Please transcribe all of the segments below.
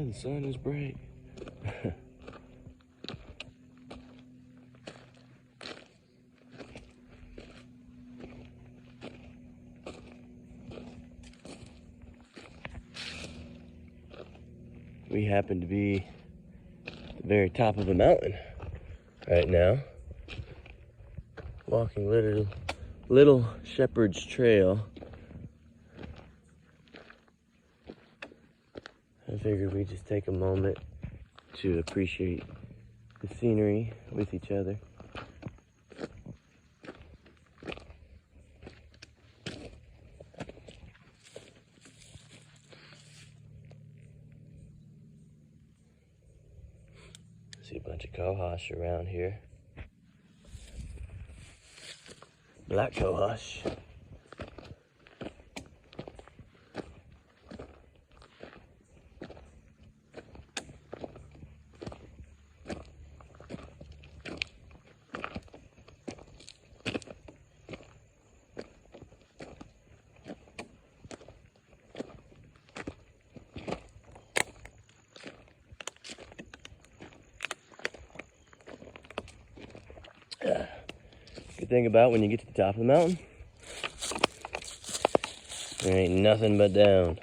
the sun is bright. We happen to be at the very top of a mountain right now, walking little Shepherd's Trail. I figured we'd just take a moment to appreciate the scenery with each other. See a bunch of cohosh around here. Black cohosh. Good thing about when you get to the top of the mountain, there ain't nothing but down.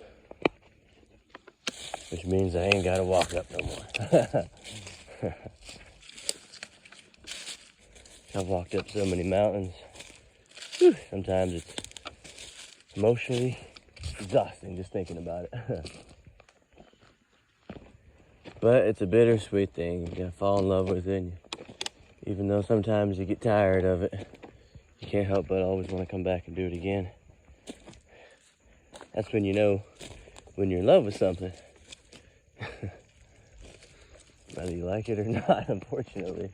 Which means I ain't gotta walk up no more. I've walked up so many mountains. Whew, sometimes it's emotionally exhausting just thinking about it. But it's a bittersweet thing. You gotta fall in love with it. And even though sometimes you get tired of it, you can't help but always want to come back and do it again. That's when you know when you're in love with something. Whether you like it or not, unfortunately.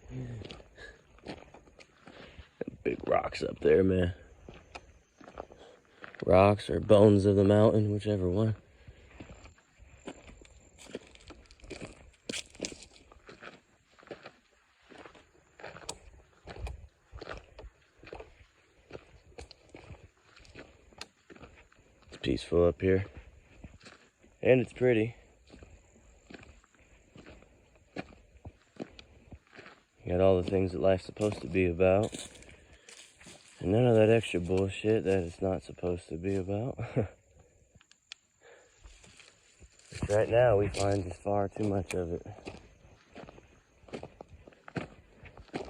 Big rocks up there, man. Rocks or bones of the mountain, whichever one. Peaceful up here, and it's pretty. You got all the things that life's supposed to be about, and none of that extra bullshit that it's not supposed to be about. Which right now we find just far too much of it.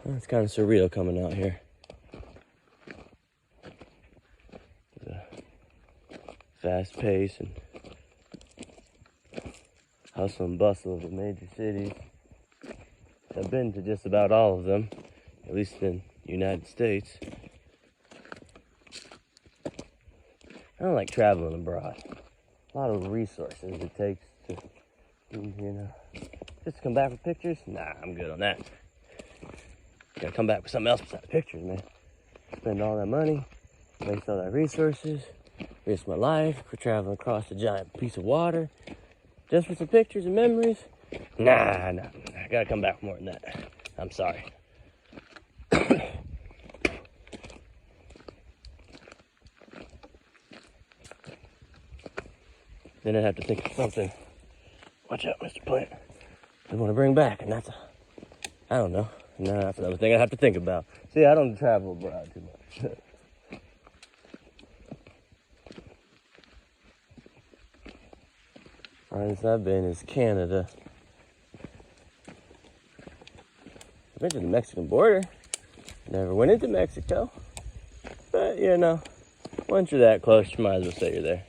Well, it's kind of surreal coming out here. Fast pace and hustle and bustle of the major cities. I've been to just about all of them, at least in the United States. I don't like traveling abroad. A lot of resources it takes to, just to come back with pictures. Nah, I'm good on that. Gotta come back with something else besides pictures, man. Spend all that money, waste all that resources. Risk my life for traveling across a giant piece of water just for some pictures and memories. Nah, I gotta come back with more than that. I'm sorry. Then I'd have to think of something. Watch out, Mr. Plant. I want to bring back, and I don't know. No, that's another thing I have to think about. See, I don't travel abroad too much. Farthest I've been is Canada. I've been to the Mexican border. Never went into Mexico. But, once you're that close, you might as well say you're there.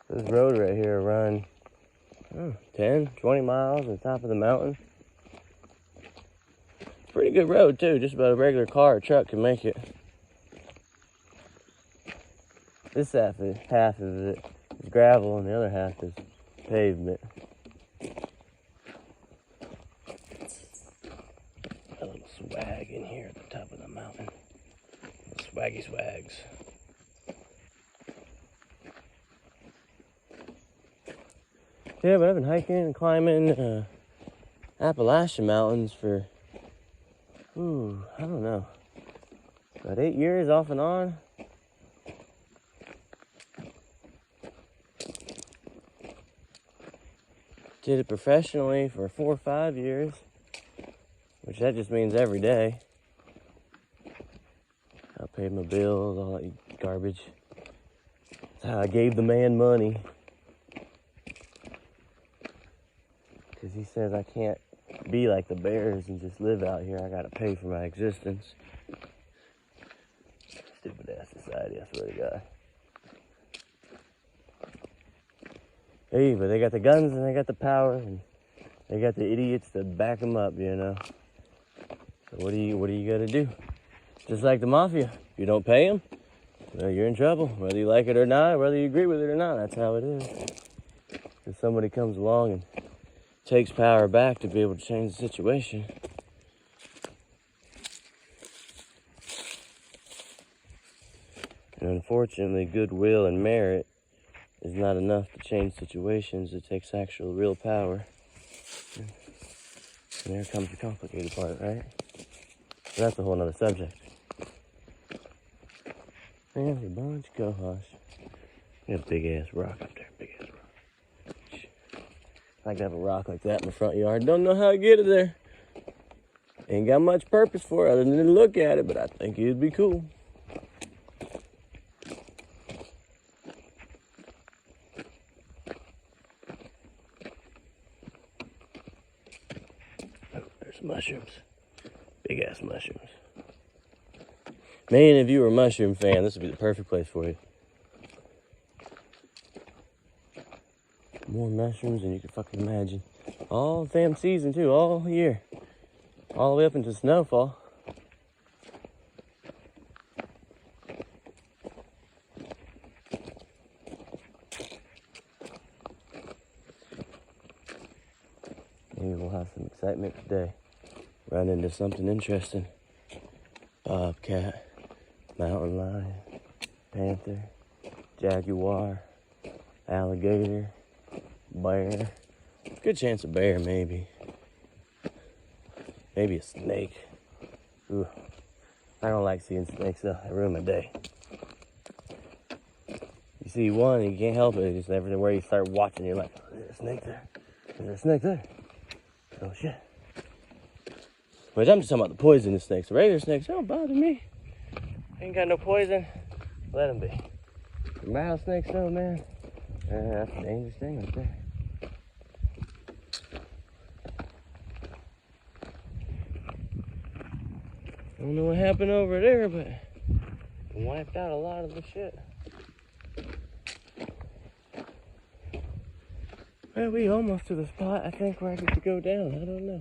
This road right here run 10, 20 miles on the top of the mountain. Pretty good road too, just about a regular car or truck can make it. This half of it is gravel and the other half is pavement. A little swag in here at the top of the mountain. Swaggy swags. Yeah, but I've been hiking and climbing Appalachian mountains for, I don't know, about 8 years off and on. Did it professionally for 4 or 5 years, which that just means every day. I paid my bills, all that garbage. That's how I gave the man money. Because he says I can't be like the bears and just live out here. I gotta pay for my existence. Stupid ass society, I swear to God. Hey, but they got the guns and they got the power and they got the idiots to back them up, you know. So what are you gonna do? Just like the mafia, if you don't pay them, well, you're in trouble. Whether you like it or not, whether you agree with it or not, that's how it is. If somebody comes along and takes power back to be able to change the situation. And unfortunately, goodwill and merit is not enough to change situations. It takes actual real power. And there comes the complicated part, right? So that's a whole nother subject. Man, there's a bunch of cohosh. Got a big ass rock up there, big ass rock. I like to have a rock like that in the front yard. Don't know how to get it there. Ain't got much purpose for it other than to look at it, but I think it'd be cool. Mushrooms. Big ass mushrooms. Man, if you were a mushroom fan, this would be the perfect place for you. More mushrooms than you could fucking imagine. All damn season too, all year. All the way up into snowfall. Maybe we'll have some excitement today. Run into something interesting. Bobcat, mountain lion, panther, jaguar, alligator, bear. Good chance of bear, maybe. Maybe a snake. Ooh. I don't like seeing snakes though. They ruin my day. You see one and you can't help it. It's everywhere you start watching, you're like, oh, is there a snake there? Is there a snake there? Oh shit. But I'm just talking about the poisonous snakes. The regular snakes don't bother me. Ain't got no poison. Let them be. The rattlesnakes though, man. That's a dangerous thing right there. I don't know what happened over there, but it wiped out a lot of the shit. Well, we almost to the spot, I think, where I get to go down. I don't know.